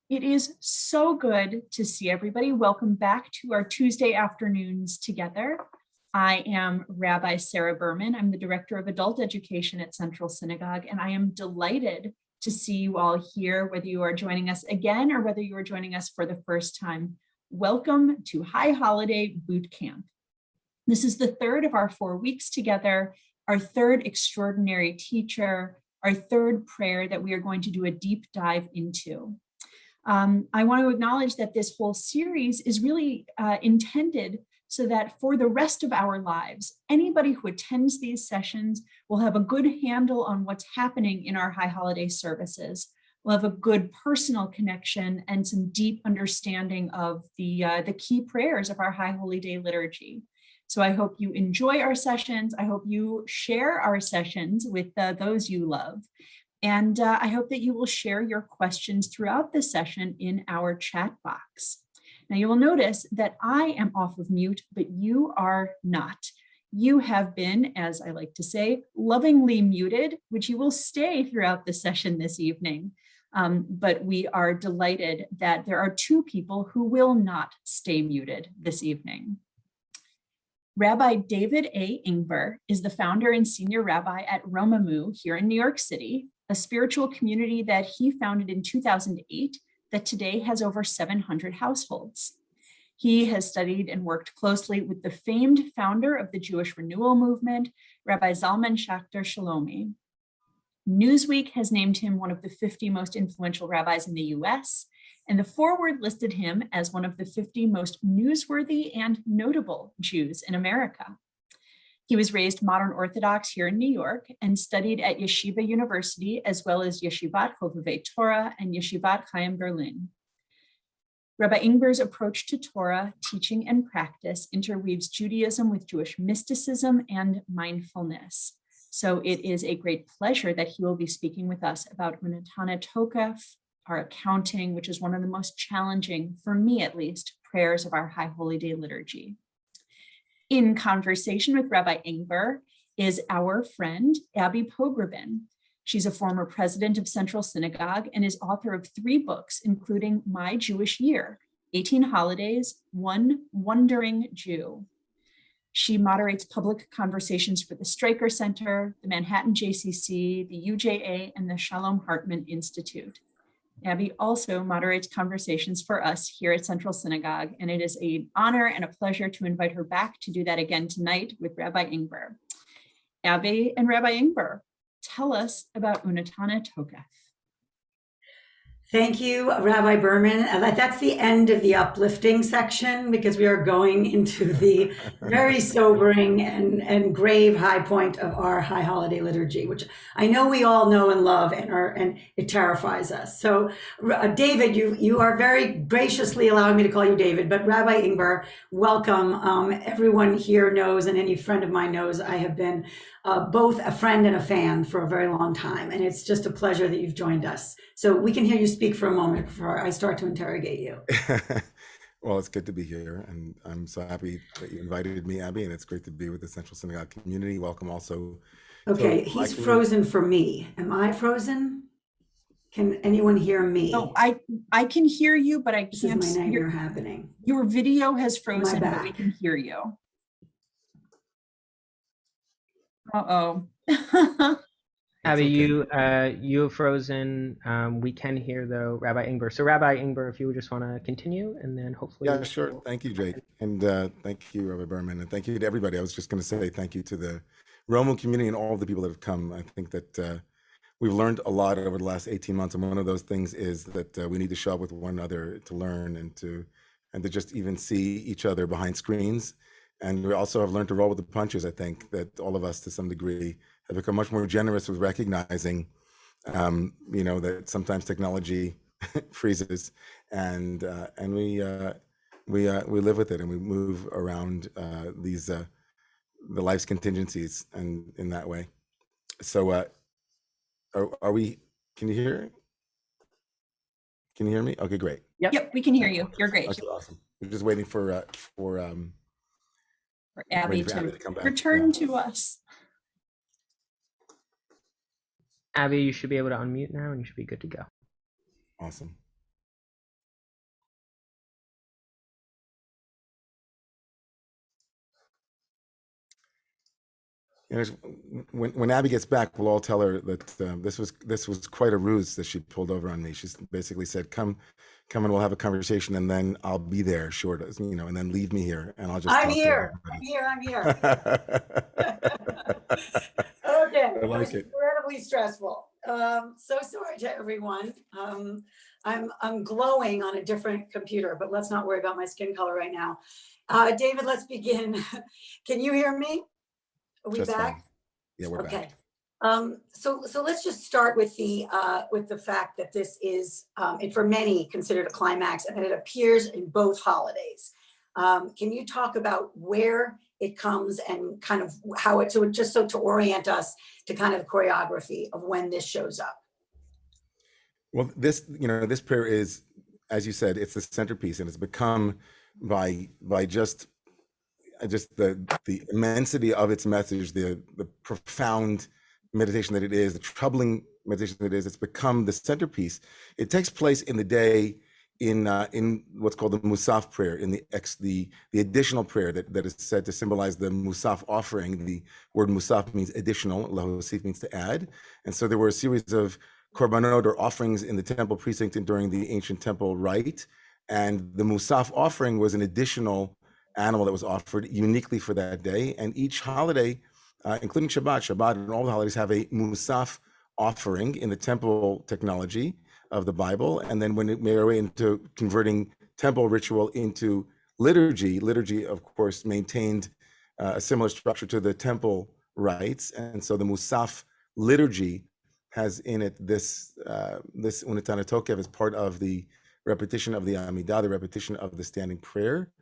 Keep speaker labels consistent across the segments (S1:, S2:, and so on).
S1: It is so good to see everybody. Welcome back to our Tuesday afternoons together. I am Rabbi Sarah Berman. I'm the Director of Adult Education at Central Synagogue, and I am delighted to see you all here, whether you are joining us again or whether you are joining us for the first time. Welcome to High Holiday Boot Camp. This is the third of our 4 weeks together, our third extraordinary teacher, our third prayer that we are going to do a deep dive into. I want to acknowledge that this whole series is really intended so that for the rest of our lives, anybody who attends these sessions will have a good handle on what's happening in our high holiday services. We'll have a good personal connection and some deep understanding of the key prayers of our High Holy Day liturgy. So I hope you enjoy our sessions. I hope you share our sessions with those you love. And I hope that you will share your questions throughout the session in our chat box. Now you will notice that I am off of mute, but you are not. You have been, as I like to say, lovingly muted, which you will stay throughout the session this evening. But we are delighted that there are 2 people who will not stay muted this evening. Rabbi David A. Ingber is the founder and senior rabbi at Romamu here in New York City, a spiritual community that he founded in 2008 that today has over 700 households. He has studied and worked closely with the famed founder of the Jewish Renewal Movement, Rabbi Zalman Schachter Shalomi. Newsweek has named him one of the 50 most influential rabbis in the US, and the Forward listed him as one of the 50 most newsworthy and notable Jews in America. He was raised modern Orthodox here in New York and studied at Yeshiva University, as well as Yeshivat Chovevei Torah and Yeshivat Chaim Berlin. Rabbi Ingbers' approach to Torah, teaching and practice interweaves Judaism with Jewish mysticism and mindfulness. So it is a great pleasure that he will be speaking with us about Unetaneh Tokef, our accounting, which is one of the most challenging, for me at least, prayers of our High Holy Day liturgy. In conversation with Rabbi Ingber is our friend, Abby Pogreben. She's a former president of Central Synagogue and is author of 3 books, including My Jewish Year, 18 Holidays, One Wondering Jew. She moderates public conversations for the Stryker Center, the Manhattan JCC, the UJA, and the Shalom Hartman Institute. Abby also moderates conversations for us here at Central Synagogue, and it is an honor and a pleasure to invite her back to do that again tonight with Rabbi Ingber. Abby and Rabbi Ingber, tell us about Unetaneh Tokef.
S2: Thank you, Rabbi Berman. That's the end of the uplifting section, because we are going into the very sobering and grave high point of our High Holiday liturgy, which I know we all know and love, and it terrifies us. So, David, you are very graciously allowing me to call you David, but Rabbi Ingber, welcome. Everyone here knows, and any friend of mine knows, I have been both a friend and a fan for a very long time, and it's just a pleasure that you've joined us. So we can hear you speak for a moment before I start to interrogate you.
S3: Well, it's good to be here, and I'm so happy that you invited me, Abby, and it's great to be with the Central Synagogue community. Welcome also.
S2: Okay, he's frozen for me. Am I frozen? Can anyone hear me?
S1: Oh, I can hear you, but I can't.
S2: This is my nightmare happening.
S1: Your video has frozen, but we can hear you. Uh-oh.
S4: Abby, you frozen. We can hear though Rabbi Ingber. So Rabbi Ingber, if you would just want to continue, and then hopefully.
S3: Yeah, sure. Thank you, Jake, and thank you, Rabbi Berman, and thank you to everybody. I was just going to say thank you to the Roman community and all the people that have come. I think that we've learned a lot over the last 18 months, and one of those things is that we need to show up with one another to learn and to just even see each other behind screens. And we also have learned to roll with the punches. I think that all of us, to some degree, have become much more generous with recognizing, that sometimes technology freezes, and we live with it, and we move around the life's contingencies, and in that way. So, are we? Can you hear? Can you hear me? Okay, great.
S1: Yep, we can hear you. You're great.
S3: Okay, awesome. We're just waiting for
S1: Abby to come back. Return to us.
S4: Abby, you should be able to unmute now, and you should be good to go.
S3: Awesome. You know, when Abby gets back, we'll all tell her that this was quite a ruse that she pulled over on me. She basically said, "Come and we'll have a conversation, and then I'll be there, short, you know, and then leave me here, and I'll just
S2: I'm
S3: talk to
S2: here.
S3: everybody."
S2: I'm here. Okay,
S3: I
S2: it
S3: like
S2: was
S3: it.
S2: incredibly stressful. So sorry to everyone. I'm glowing on a different computer, but let's not worry about my skin color right now. David, let's begin. Can you hear me? Are we
S3: Just
S2: back?
S3: fine. Yeah, we're
S2: Okay.
S3: back.
S2: So let's just start with the fact that this is, and for many, considered a climax, and that it appears in both holidays. Can you talk about where it comes and kind of how it, so just so to orient us to kind of choreography of when this shows up?
S3: Well, this prayer is, as you said, it's the centerpiece, and it's become by just the immensity of its message, the profound meditation that it is, the troubling meditation that it is. It's become the centerpiece. It takes place in the day in what's called the Musaf prayer, in the additional prayer that is said to symbolize the Musaf offering. The word Musaf means additional, lahosif means to add, and so there were a series of korbanot, or offerings, in the temple precinct and during the ancient temple rite, and the Musaf offering was an additional animal that was offered uniquely for that day. And each holiday, including Shabbat and all the holidays, have a Musaf offering in the temple technology of the Bible. And then when it made our way into converting temple ritual into liturgy, of course, maintained a similar structure to the temple rites. And so the Musaf liturgy has in it this Unetaneh Tokef as part of the repetition of the Amidah, the repetition of the standing prayer.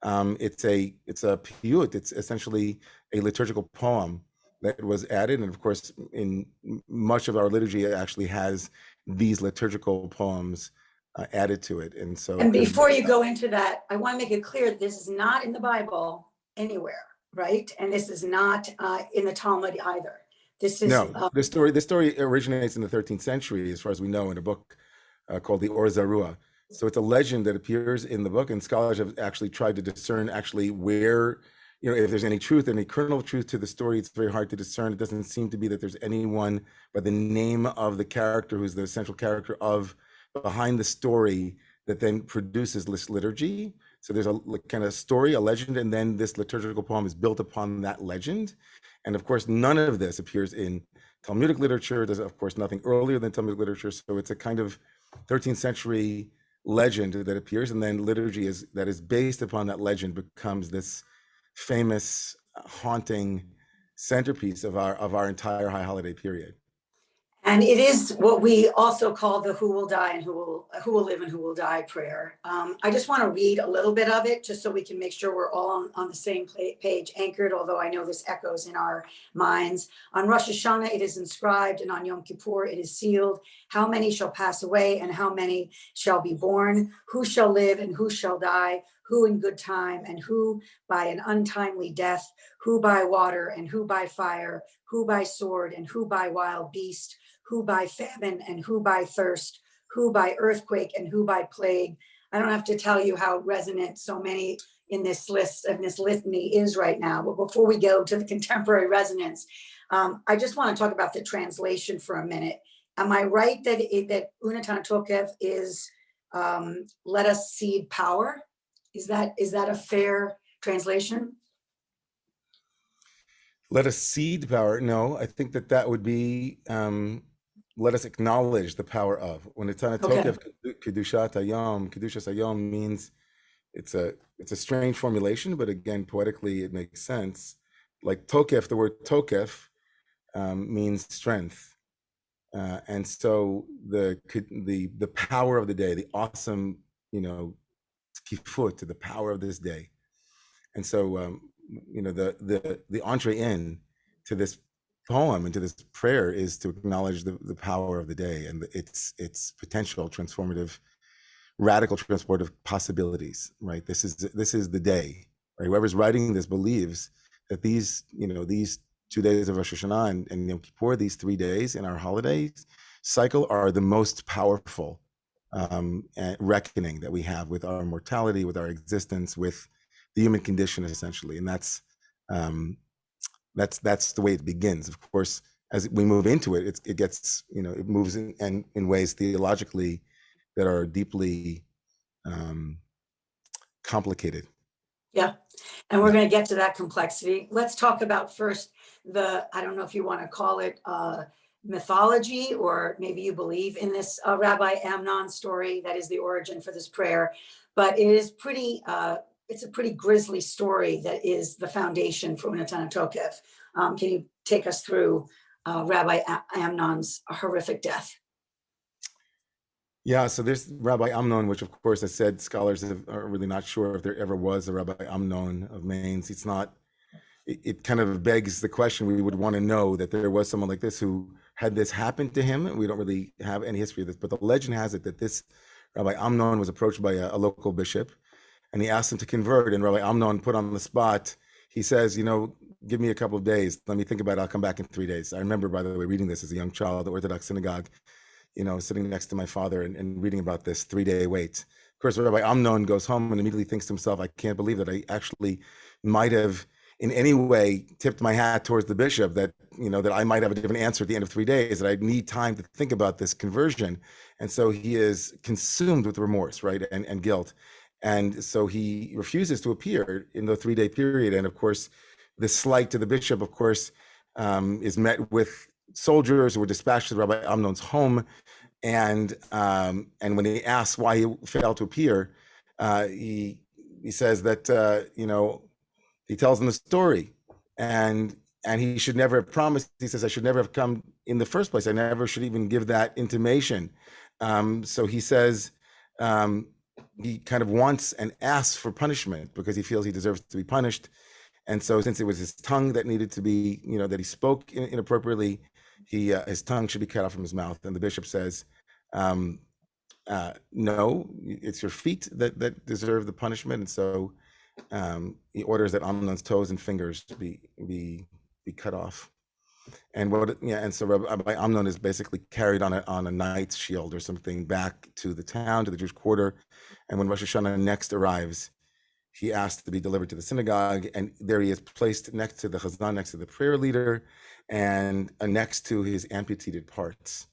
S3: It's a piyut. It's essentially a liturgical poem that was added, and of course, in much of our liturgy, it actually has these liturgical poems added to it. And so,
S2: And before you go into that, I want to make it clear that this is not in the Bible anywhere, right? And this is not in the Talmud either. This is
S3: no, this story originates in the 13th century, as far as we know, in a book called the Or Zarua. So it's a legend that appears in the book, and scholars have actually tried to discern actually where, you know, if there's any truth, any kernel of truth to the story. It's very hard to discern. It doesn't seem to be that there's anyone by the name of the character who's the central character of behind the story that then produces this liturgy. So there's a kind of story, a legend, and then this liturgical poem is built upon that legend. And of course, none of this appears in Talmudic literature. There's, of course, nothing earlier than Talmudic literature. So it's a kind of 13th century legend that appears, and then liturgy that is based upon that legend becomes this famous, haunting centerpiece of our entire high holiday period.
S2: And it is what we also call the who will die and who will live and who will die prayer. I just want to read a little bit of it just so we can make sure we're all on the same page, anchored, although I know this echoes in our minds. On Rosh Hashanah, it is inscribed, and on Yom Kippur, it is sealed. How many shall pass away and how many shall be born? Who shall live and who shall die? Who in good time and who by an untimely death? Who by water and who by fire? Who by sword and who by wild beast? Who by famine and who by thirst? Who by earthquake and who by plague? I don't have to tell you how resonant so many in this list of this litany is right now. But before we go to the contemporary resonance, I just want to talk about the translation for a minute. Am I right that Unetaneh Tokef is let us seed power? Is that a fair translation?
S3: Let us seed power. No, I think that would be let us acknowledge the power of. Unetaneh Tokef Kedushat Hayom. Kedushas Hayom means it's a strange formulation, but again, poetically it makes sense. Like Tokef, the word Tokef means strength, and so the power of the day, the awesome, kifut, the power of this day, and so the entree in to this poem and to this prayer is to acknowledge the power of the day and its potential transformative, radical transportive possibilities, right? This is the day, right? Whoever's writing this believes that these 2 days of Rosh Hashanah and Yom Kippur, these 3 days in our holidays cycle, are the most powerful reckoning that we have with our mortality, with our existence, with the human condition, essentially. And that's That's the way it begins. Of course, as we move into it, it gets, it moves in ways theologically that are deeply complicated.
S2: Yeah. And we're going to get to that complexity. Let's talk about first I don't know if you want to call it mythology, or maybe you believe in this Rabbi Amnon story that is the origin for this prayer, but it's a pretty grisly story that is the foundation for Unetaneh Tokef. Can you take us through Rabbi Amnon's horrific death?
S3: Yeah, so there's Rabbi Amnon, which of course, I said, scholars are really not sure if there ever was a Rabbi Amnon of Mainz. It's not, it kind of begs the question. We would want to know that there was someone like this who had this happen to him. We don't really have any history of this, but the legend has it that this Rabbi Amnon was approached by a local bishop, and he asked him to convert, and Rabbi Amnon put on the spot, he says, give me a couple of days, let me think about it, I'll come back in 3 days. I remember, by the way, reading this as a young child at the Orthodox synagogue, sitting next to my father and reading about this 3-day wait. Of course, Rabbi Amnon goes home and immediately thinks to himself, I can't believe that I actually might have in any way tipped my hat towards the bishop, that, that I might have a different answer at the end of 3 days, that I need time to think about this conversion. And so he is consumed with remorse, right, and guilt. And so he refuses to appear in the 3-day period. And of course, the slight to the bishop, of course, is met with soldiers who were dispatched to Rabbi Amnon's home, and when he asks why he failed to appear, he says that he tells them the story, and he should never have promised. He says, I should never have come in the first place. I never should even give that intimation. So he says he kind of wants and asks for punishment because he feels he deserves to be punished. And so, since it was his tongue that needed to be, that he spoke inappropriately, his tongue should be cut off from his mouth. And the bishop says, no, it's your feet that deserve the punishment. And so he orders that Amnon's toes and fingers be cut off. And so Rabbi Amnon is basically carried on a knight's shield or something back to the town, to the Jewish quarter. And when Rosh Hashanah next arrives, he asked to be delivered to the synagogue, and there he is placed next to the chazan, next to the prayer leader, and next to his amputated parts.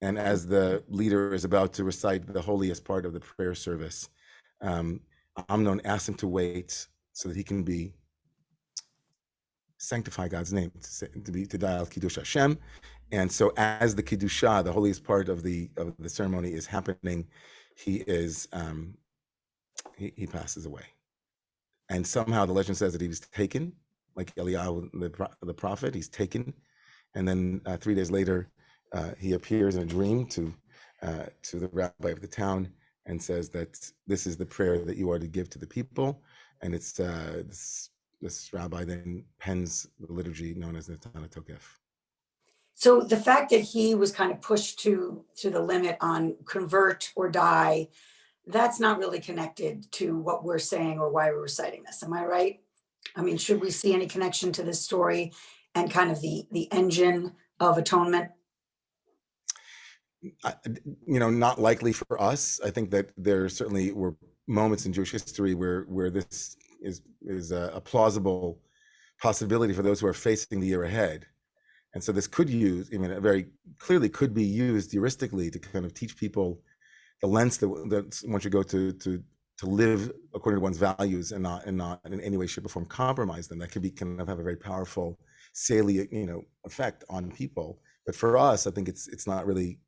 S3: And as the leader is about to recite the holiest part of the prayer service, Amnon asks him to wait so that he can sanctify God's name, to die al Kiddush Hashem. And so, as the Kiddusha, the holiest part of the ceremony, is happening, he passes away. And somehow the legend says that he was taken, like Eliyahu, the prophet. He's taken, and then 3 days later, he appears in a dream to the rabbi of the town and says that this is the prayer that you are to give to the people. And it's this rabbi then pens the liturgy known as Unetaneh Tokef.
S2: So the fact that he was kind of pushed to the limit on convert or die, that's not really connected to what we're saying or why we're reciting this. Am I right? I mean, should we see any connection to this story and kind of the engine of atonement?
S3: Not likely for us. I think that there certainly were moments in Jewish history where this is a plausible possibility for those who are facing the year ahead. And so this could it very clearly could be used heuristically to kind of teach people the lens that one should go to live according to one's values and not in any way, shape, or form compromise them. That could be kind of have a very powerful, salient, effect on people. But for us, I think it's not really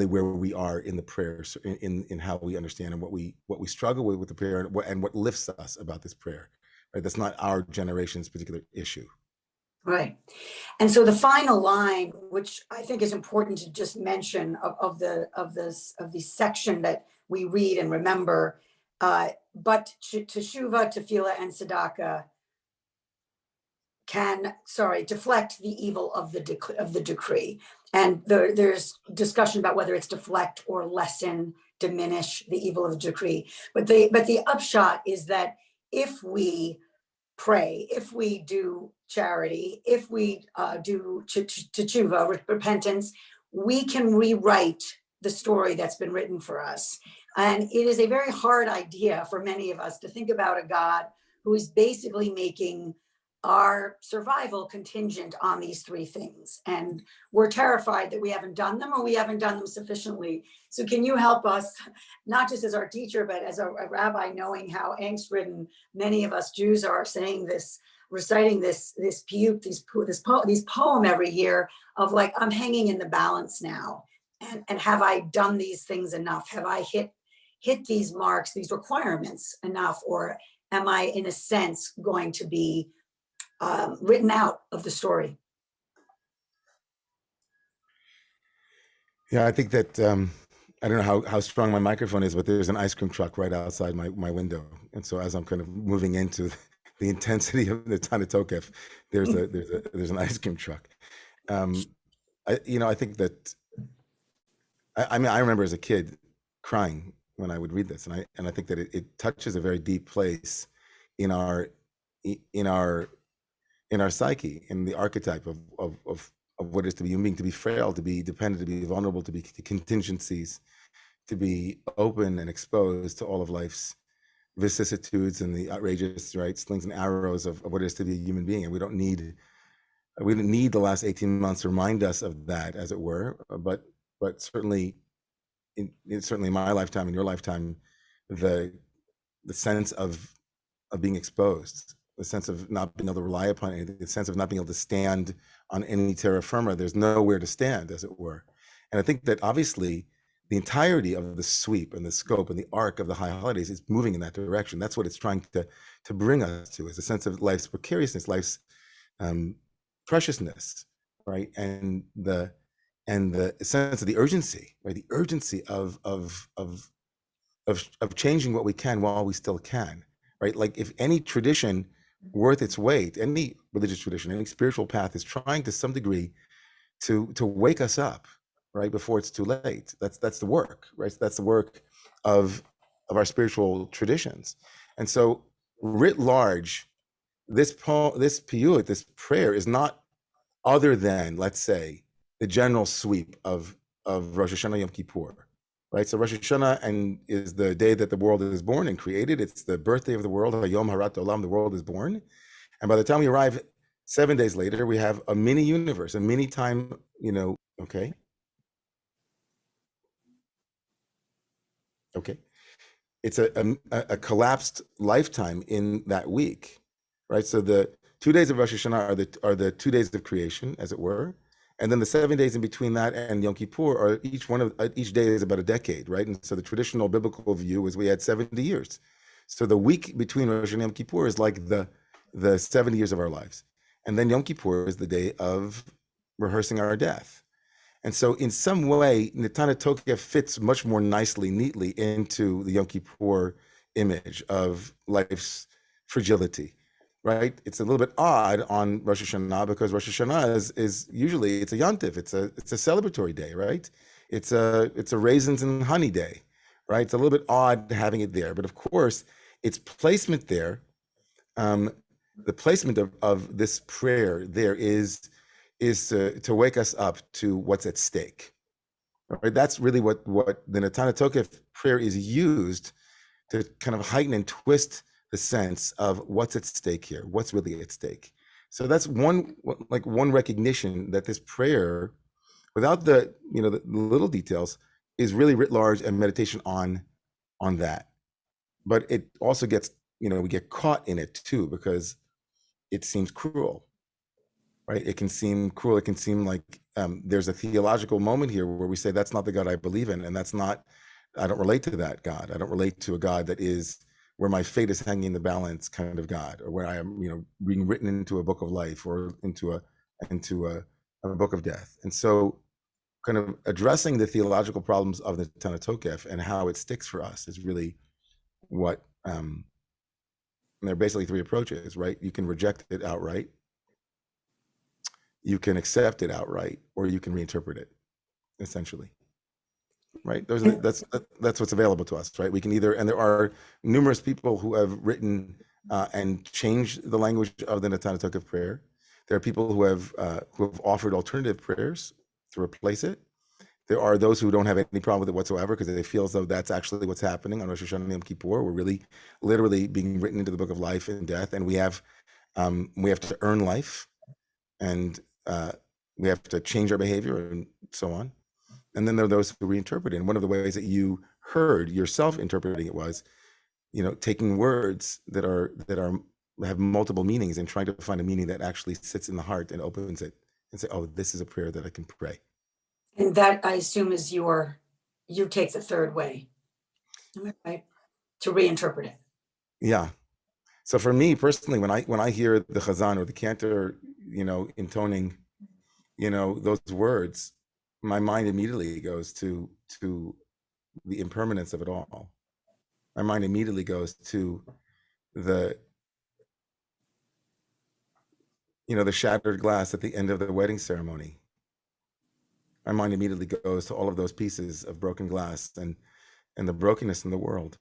S3: where we are in the prayers, in how we understand and what we struggle with the prayer and what lifts us about this prayer. Right? That's not our generation's particular issue.
S2: Right. And so the final line, which I think is important to just mention of the section that we read and remember, but shuva, tefillah, and tzedakah can, deflect the evil of the decree. And there's discussion about whether it's deflect or lessen, diminish the evil of the decree. But the upshot is that if we pray, if we do charity, if we do teshuva, repentance, we can rewrite the story that's been written for us. And it is a very hard idea for many of us to think about a God who is basically making our survival contingent on these three things. And we're terrified that we haven't done them or we haven't done them sufficiently. So can you help us, not just as our teacher, but as a rabbi, knowing how angst-ridden many of us Jews are, saying this, reciting this piyut, these poem every year of like, I'm hanging in the balance now. And have I done these things enough? Have I hit these marks, these requirements enough? Or am I, in a sense, going to be written out of the story?
S3: Yeah, I think that I don't know how strong my microphone is, but there's an ice cream truck right outside my window, and so as I'm kind of moving into the intensity of the Unetaneh Tokef, there's an ice cream truck. I think that I mean I remember as a kid crying when I would read this, and I think that it touches a very deep place in our psyche, in the archetype of what it is to be human being, to be frail, to be dependent, to be vulnerable, to be contingencies, to be open and exposed to all of life's vicissitudes and the outrageous, right, slings and arrows of what it is to be a human being. And we didn't need the last 18 months to remind us of that, as it were, but certainly certainly in my lifetime, in your lifetime, the sense of being exposed, the sense of not being able to rely upon anything, the sense of not being able to stand on any terra firma. There's nowhere to stand, as it were. And I think that obviously the entirety of the sweep and the scope and the arc of the high holidays is moving in that direction. That's what it's trying to bring us to, is a sense of life's precariousness, life's preciousness, right? And the sense of the urgency, right? The urgency of changing what we can while we still can, right? Like if any tradition worth its weight, any religious tradition, any spiritual path is trying to some degree to wake us up, right, before it's too late. That's the work, right? That's the work of our spiritual traditions. And so writ large, this piyut, this prayer, is not other than, let's say, the general sweep of Rosh Hashanah Yom Kippur, right? So Rosh Hashanah is the day that the world is born and created. It's the birthday of the world. Hayom Harat Olam, the world is born. And by the time we arrive 7 days later, we have a mini universe, a mini time, okay. It's a collapsed lifetime in that week, right? So the 2 days of Rosh Hashanah are the 2 days of creation, as it were. And then the 7 days in between that and Yom Kippur are each day is about a decade, right? And so the traditional biblical view is we had 70 years. So the week between Rosh Hashanah and Yom Kippur is like the 70 years of our lives. And then Yom Kippur is the day of rehearsing our death. And so in some way, Unetaneh Tokef fits much more nicely, neatly into the Yom Kippur image of life's fragility, right? It's a little bit odd on Rosh Hashanah because Rosh Hashanah is usually, it's a yontif, it's a celebratory day, right? It's a raisins and honey day, right? It's a little bit odd having it there, but of course, its placement there, the placement of this prayer there is to wake us up to what's at stake, right? That's really what the Unetaneh Tokef prayer is used to kind of heighten and twist the sense of what's at stake here, what's really at stake. So that's one recognition that this prayer, without the little details, is really writ large and meditation on that. But it also gets, we get caught in it too, because it seems cruel, right? It can seem cruel. It can seem like there's a theological moment here where we say, that's not the God I believe in. And I don't relate to that God. I don't relate to a God that is where my fate is hanging in the balance kind of God, or where I am, being written into a book of life or into a book of death. And so kind of addressing the theological problems of the Unetaneh Tokef and how it sticks for us is really what, and there are basically three approaches, right? You can reject it outright, you can accept it outright, or you can reinterpret it, essentially. Right? That's what's available to us, right? We can either, and there are numerous people who have written and changed the language of the Unetaneh Tokef prayer. There are people who have offered alternative prayers to replace it. There are those who don't have any problem with it whatsoever because they feel as though that's actually what's happening on Rosh Hashanah and Yom Kippur. We're really literally being written into the book of life and death, and we have We have to earn life, and we have to change our behavior and so on. And then there are those who reinterpret it. And one of the ways that you heard yourself interpreting it was, taking words that have multiple meanings and trying to find a meaning that actually sits in the heart and opens it and say, oh, this is a prayer that I can pray.
S2: And that, I assume, is you take the third way. Am I right? To reinterpret it.
S3: Yeah. So for me personally, when I hear the chazan or the cantor, intoning, those words, my mind immediately goes to the impermanence of it all. My mind immediately goes to the shattered glass at the end of the wedding ceremony. My mind immediately goes to all of those pieces of broken glass and the brokenness in the world.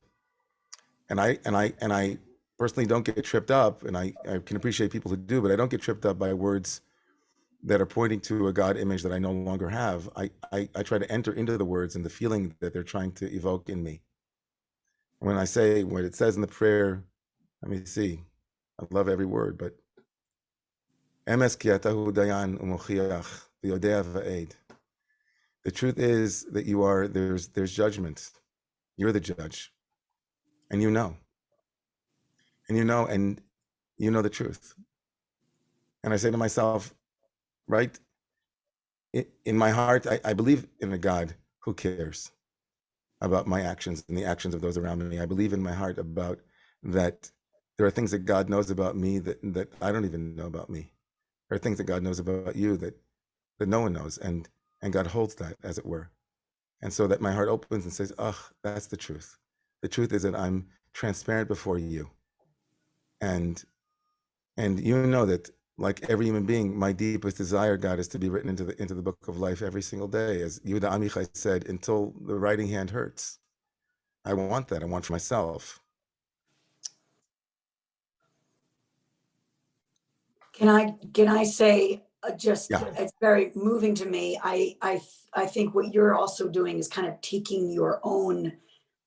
S3: And I personally don't get tripped up, and I can appreciate people who do, but I don't get tripped up by words that are pointing to a God image that I no longer have. I try to enter into the words and the feeling that they're trying to evoke in me. When I say what it says in the prayer, let me see, I love every word, but Emes ki atahu dayan u'mochiach v'yodea v'aid. The truth is that there's judgment. You're the judge. And you know the truth. And I say to myself, right, in my heart, I believe in a God who cares about my actions and the actions of those around me. I believe in my heart about that there are things that God knows about me that I don't even know about me. There are things that God knows about you that no one knows, and God holds that, as it were. And so that my heart opens and says, oh, that's the truth. The truth is that I'm transparent before you. And that, like every human being, my deepest desire, God, is to be written into the book of life every single day. As Yehuda Amichai said, until the writing hand hurts. I want that. I want for myself.
S2: Can I say,
S3: Yeah.
S2: it's very moving to me. I think what you're also doing is kind of taking your own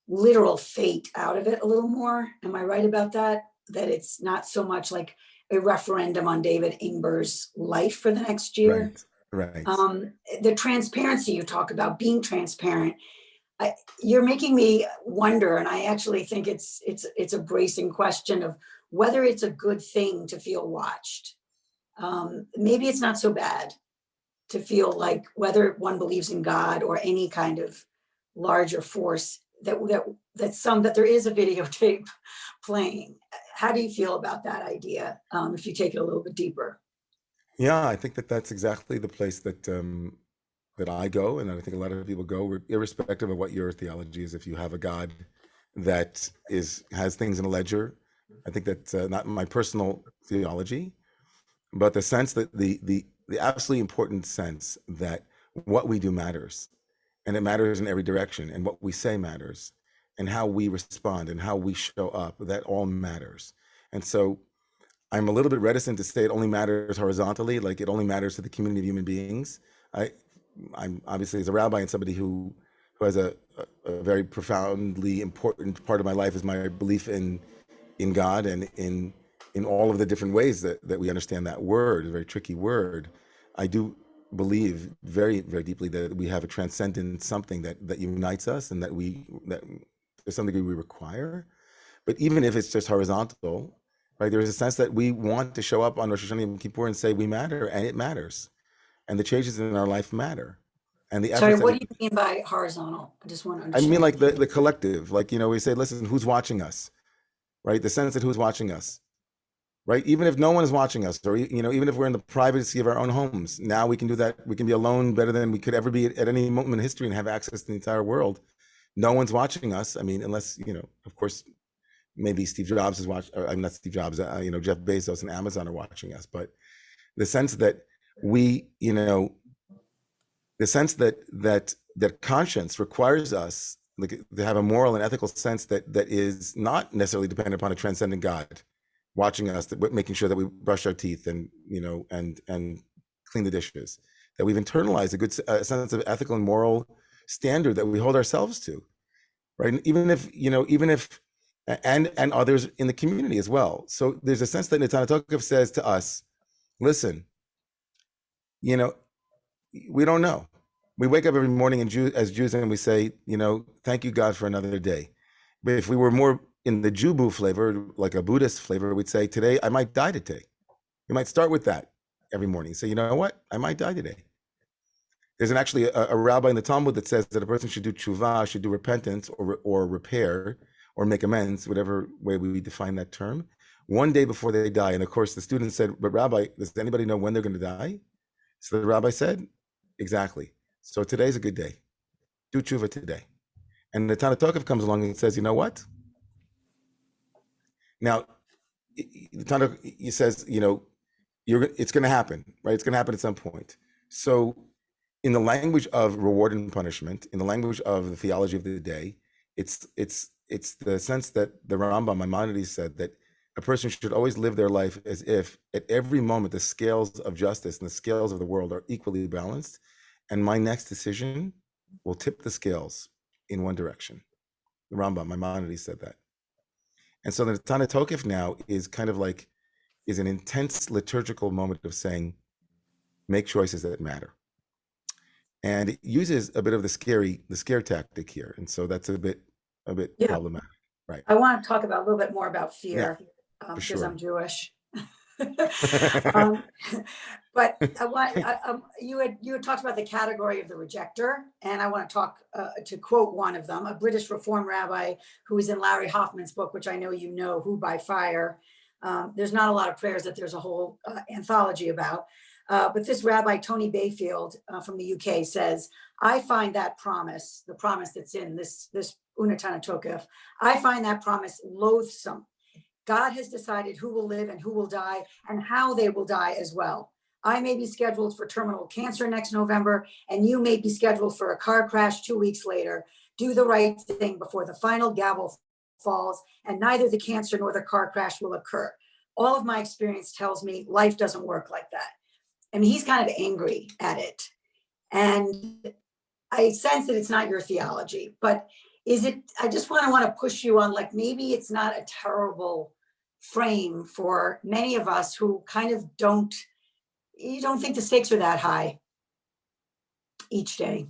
S2: literal fate out of it a little more. Am I right about that? That it's not so much like a referendum on David Ingber's life for the next year.
S3: Right.
S2: The transparency you talk about, being transparent, you're making me wonder, and I actually think it's a bracing question of whether it's a good thing to feel watched. Maybe it's not so bad to feel like, whether one believes in God or any kind of larger force, that there is a videotape playing. How do you feel about that idea, if you take it a little bit deeper?
S3: Yeah, I think that's exactly the place that I go, and I think a lot of people go, irrespective of what your theology is. If you have a God that has things in a ledger, I think that's not my personal theology, but the sense that the absolutely important sense that what we do matters, and it matters in every direction, and what we say matters, and how we respond and how we show up, that all matters. And so I'm a little bit reticent to say it only matters horizontally, like it only matters to the community of human beings. I'm obviously, as a rabbi and somebody who has a very profoundly important part of my life is my belief in God and in all of the different ways that we understand that word, a very tricky word. I do believe very, very deeply that we have a transcendent something that unites us, and that to some degree we require. But even if it's just horizontal, right, there's a sense that we want to show up on Rosh Hashanah Yom Kippur and say we matter, and it matters. And the changes in our life matter. And the
S2: Sorry, what do you mean by horizontal? I just want to understand.
S3: I mean, like the collective, like, we say, listen, who's watching us, right? The sense that who's watching us, right? Even if no one is watching us, or, even if we're in the privacy of our own homes, now we can do that. We can be alone better than we could ever be at any moment in history and have access to the entire world. No one's watching us. I mean, unless, of course, maybe Steve Jobs is watching, or I'm not Steve Jobs, Jeff Bezos and Amazon are watching us. But the sense that the sense that conscience requires us, like, to have a moral and ethical sense that is not necessarily dependent upon a transcendent God watching us, making sure that we brush our teeth and clean the dishes, that we've internalized a good sense of ethical and moral standard that we hold ourselves to, right? And even if and others in the community as well. So there's a sense that Unetaneh Tokef says to us, listen, you know, we don't know. We wake up every morning as Jews and we say, you know, thank you, God, for another day. But if we were more in the Jubu flavor, like a Buddhist flavor, we'd say, today, I might die today. We might start with that every morning. Say, you know what? I might die today. There's actually a rabbi in the Talmud that says that a person should do tshuva, should do repentance or repair or make amends, whatever way we define that term, one day before they die. And of course, the student said, but Rabbi, does anybody know when they're going to die? So the rabbi said, exactly. So today's a good day. Do tshuva today. And the Unetaneh Tokef comes along and says, you know what? Now, the Tana, he says, you know, it's going to happen, right? It's going to happen at some point. So in the language of reward and punishment, in the language of the theology of the day, it's the sense that the Rambam Maimonides said that a person should always live their life as if at every moment the scales of justice and the scales of the world are equally balanced, and my next decision will tip the scales in one direction. The Rambam Maimonides said that. And so the Unetaneh Tokef now is kind of like, is an intense liturgical moment of saying, make choices that matter. And it uses a bit of the scare tactic here. And so that's a bit problematic, right?
S2: I want to talk about a little bit more about fear, because
S3: sure.
S2: I'm Jewish. But I want you had talked about the category of the rejecter, and I want to talk to quote one of them, a British Reform rabbi who is in Larry Hoffman's book, which I know you know, Who by Fire. There's not a lot of prayers that there's a whole anthology about, but this rabbi Tony Bayfield from the UK says, I find that promise, the promise that's in this Unetaneh Tokef, I find that promise loathsome. God has decided who will live and who will die and how they will die as well. I may be scheduled for terminal cancer next November, and you may be scheduled for a car crash 2 weeks later. Do the right thing before the final gavel falls, and neither the cancer nor the car crash will occur. All of my experience tells me life doesn't work like that. I mean, he's kind of angry at it. And I sense that it's not your theology, but is it, I just want to push you on, like, maybe it's not a terrible frame for many of us who kind of don't think the stakes are that high each day.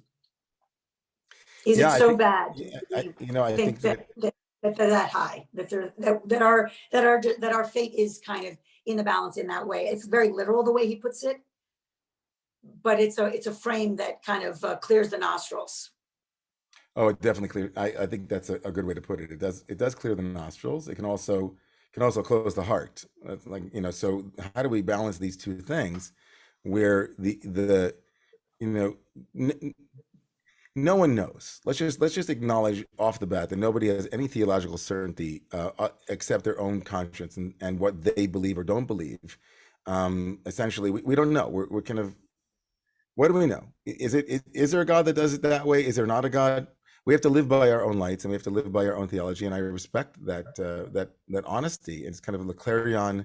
S2: Is it so bad?
S3: I think that
S2: they're that high, that our fate is kind of in the balance in that way. It's very literal the way he puts it, but it's a frame that kind of clears the nostrils.
S3: Oh, it definitely clear. I think that's a good way to put it. It does clear the nostrils. It can also close the heart. Like, you know, so how do we balance these two things where no one knows. Let's just acknowledge off the bat that nobody has any theological certainty except their own conscience and what they believe or don't believe. Essentially, we don't know. We're kind of, what do we know? Is there a God that does it that way? Is there not a God? We have to live by our own lights, and we have to live by our own theology. And I respect that honesty. It's kind of the clarion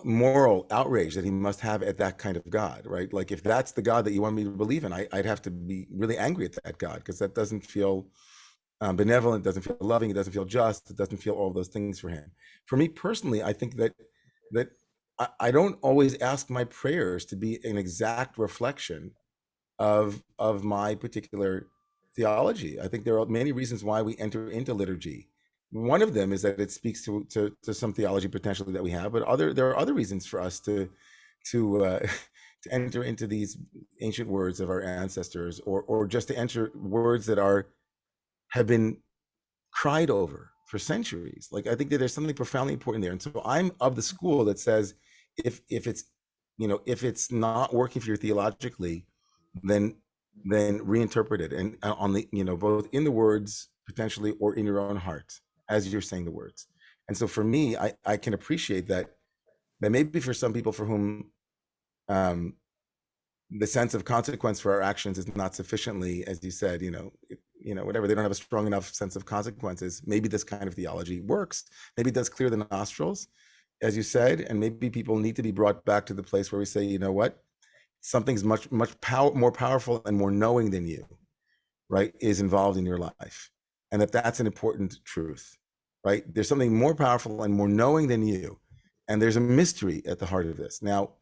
S3: moral outrage that he must have at that kind of God, right? Like, if that's the God that you want me to believe in, I'd have to be really angry at that God, because that doesn't feel benevolent, doesn't feel loving, it doesn't feel just, it doesn't feel all of those things for him. For me personally, I think that I don't always ask my prayers to be an exact reflection of my particular theology. I think there are many reasons why we enter into liturgy. One of them is that it speaks to some theology potentially that we have, but there are other reasons for us to enter into these ancient words of our ancestors, or just to enter words that have been cried over for centuries. Like, I think that there's something profoundly important there. And so I'm of the school that says, if it's not working for you theologically, then reinterpret it, and on the, both in the words potentially or in your own heart as you're saying the words. And so for me, I can appreciate that maybe for some people for whom the sense of consequence for our actions is not sufficiently, as you said, whatever, they don't have a strong enough sense of consequences. Maybe this kind of theology works. Maybe it does clear the nostrils, as you said, and maybe people need to be brought back to the place where we say, you know what, something's much more powerful and more knowing than you, right, is involved in your life, and that's an important truth. right? There's something more powerful and more knowing than you. And there's a mystery at the heart of this. Now,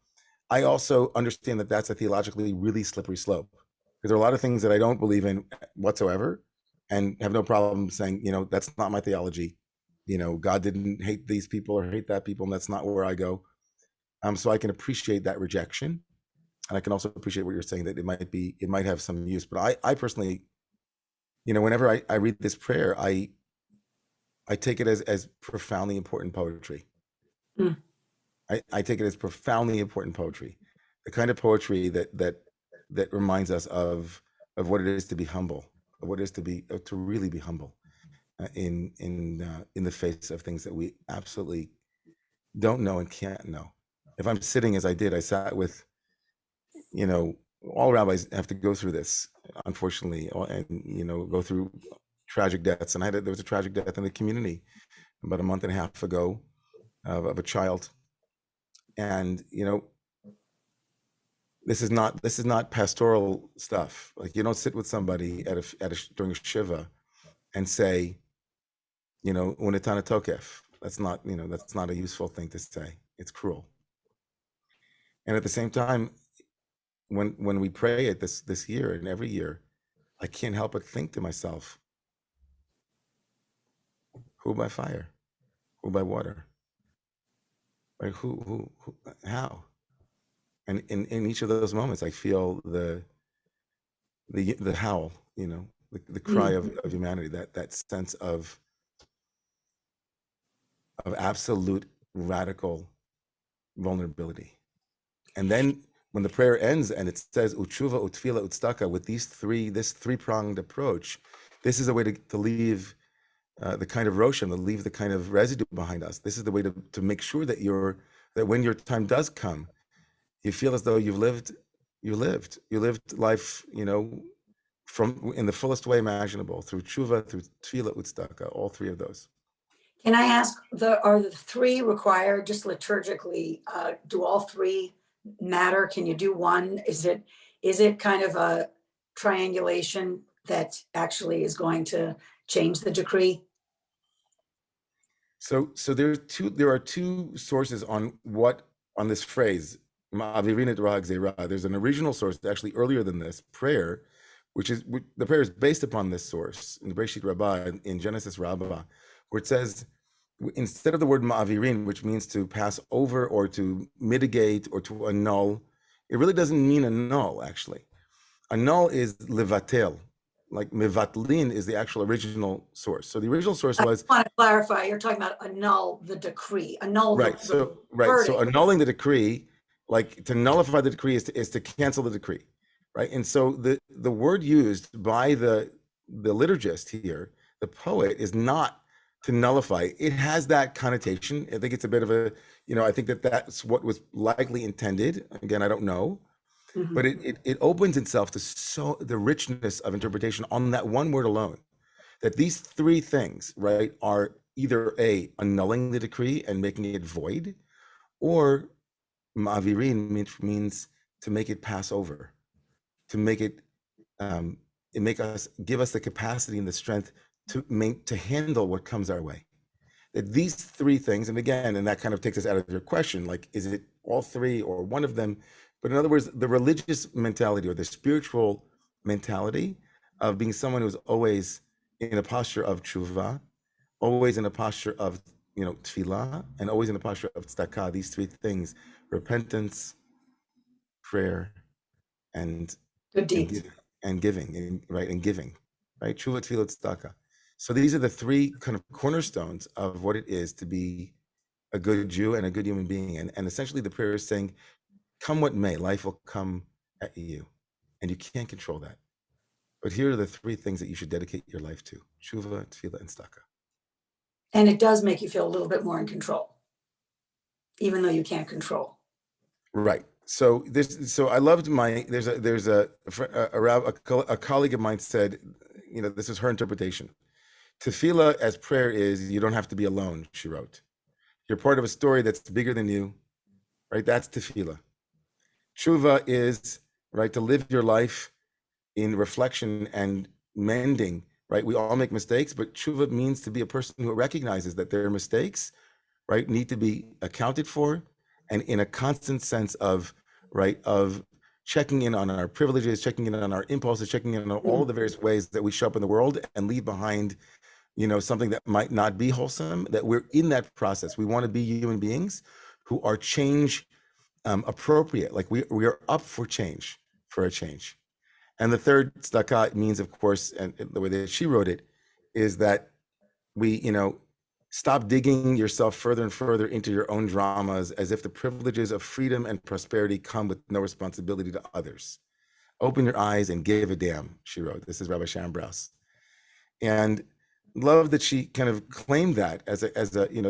S3: I also understand that that's a theologically really slippery slope, because there are a lot of things that I don't believe in whatsoever and have no problem saying, that's not my theology. God didn't hate these people or hate that people, and that's not where I go. So I can appreciate that rejection. And I can also appreciate what you're saying, that it might have some use. But I personally, whenever I read this prayer, I take it as profoundly important poetry.
S2: Mm.
S3: I take it as profoundly important poetry, the kind of poetry that reminds us of what it is to be humble, of what it is to really be humble in the face of things that we absolutely don't know and can't know. If I'm sitting as I sat with, all rabbis have to go through this, unfortunately, and go through tragic deaths. And there was a tragic death in the community about a month and a half ago of a child. And this is not pastoral stuff. Like, you don't sit with somebody during a shuva and say, Unetaneh Tokef. That's not a useful thing to say. It's cruel. And at the same time, when we pray it this year and every year, I can't help but think to myself, who by fire, who by water, like who how? And in each of those moments, I feel the howl, the cry of humanity, that sense of absolute radical vulnerability. And then when the prayer ends and it says utshuva, utfila, utstaka, with this three-pronged approach, this is a way to leave the kind of roshem, to leave the kind of residue behind us. This is the way to make sure that when your time does come, you feel as though you lived life, from in the fullest way imaginable, through tshuva, through tefillah, utstaka, all three of those.
S2: Can I ask, are the three required just liturgically? Do all three matter? Can you do one? Is it kind of a triangulation that actually is going to change the decree?
S3: So there are two sources on this phrase, Ma'avirin et ra gzeira. There's an original source actually earlier than this prayer, the prayer is based upon this source in the Bereshit Rabbah, in Genesis Rabbah, where it says, instead of the word ma'avirin, which means to pass over or to mitigate or to annul, it really doesn't mean annul, actually. Annul is levatel, like mevatlin is the actual original source. So the original source was—
S2: I want to clarify, you're talking about annul the decree, annul
S3: right.
S2: the
S3: So annulling the decree, like to nullify the decree is to cancel the decree, right? And so the word used by the liturgist here, the poet, is not to nullify. It has that connotation. I think it's a bit of a, I think that's what was likely intended. Again, I don't know. Mm-hmm. But it opens itself to the richness of interpretation on that one word alone. That these three things, right, are either annulling the decree and making it void, or ma'avirin means to make it pass over, to make it, give us the capacity and the strength to handle what comes our way. That these three things, and again, and that kind of takes us out of your question, like, is it all three or one of them? But in other words, the religious mentality or the spiritual mentality of being someone who's always in a posture of tshuva, always in a posture of, tefillah, and always in a posture of tzedakah, these three things: repentance, prayer, and giving, and giving, right? Tshuva, tefillah, tzedakah. So these are the three kind of cornerstones of what it is to be a good Jew and a good human being. And essentially the prayer is saying, come what may, life will come at you, and you can't control that. But here are the three things that you should dedicate your life to: tshuva, tefillah, and tzedakah.
S2: And it does make you feel a little bit more in control, even though you can't control. Right.
S3: So I loved there's a colleague of mine said, this is her interpretation. Tefillah as prayer is, you don't have to be alone, she wrote. You're part of a story that's bigger than you, right? That's tefillah. Shuva is, right, to live your life in reflection and mending, right? We all make mistakes, but shuva means to be a person who recognizes that their mistakes, right, need to be accounted for, and in a constant sense of, right, of checking in on our privileges, checking in on our impulses, checking in on all the various ways that we show up in the world and leave behind, something that might not be wholesome, that we're in that process. We want to be human beings who are change appropriate, like we are up for change, for a change. And the third tzedakah means, of course, and the way that she wrote it, is that we, stop digging yourself further and further into your own dramas as if the privileges of freedom and prosperity come with no responsibility to others. Open your eyes and give a damn, she wrote. This is Rabbi Sharon Brous. And love that she kind of claimed that as a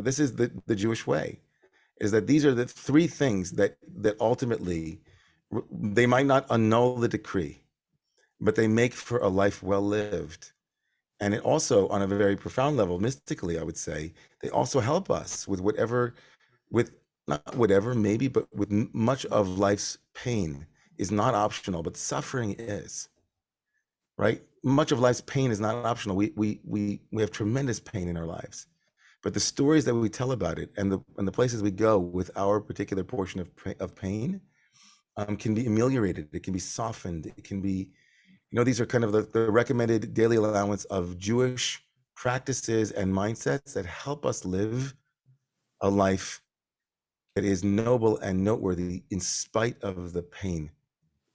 S3: this is the Jewish way, is that these are the three things that ultimately, they might not annul the decree, but they make for a life well lived. And it also, on a very profound level, mystically, I would say, they also help us with not whatever, maybe, but with much of life's pain is not optional, but suffering is, right? Much of life's pain is not optional. We have tremendous pain in our lives, but the stories that we tell about it and the places we go with our particular portion of pain can be ameliorated. It can be softened. It can be, these are kind of the recommended daily allowance of Jewish practices and mindsets that help us live a life that is noble and noteworthy in spite of the pain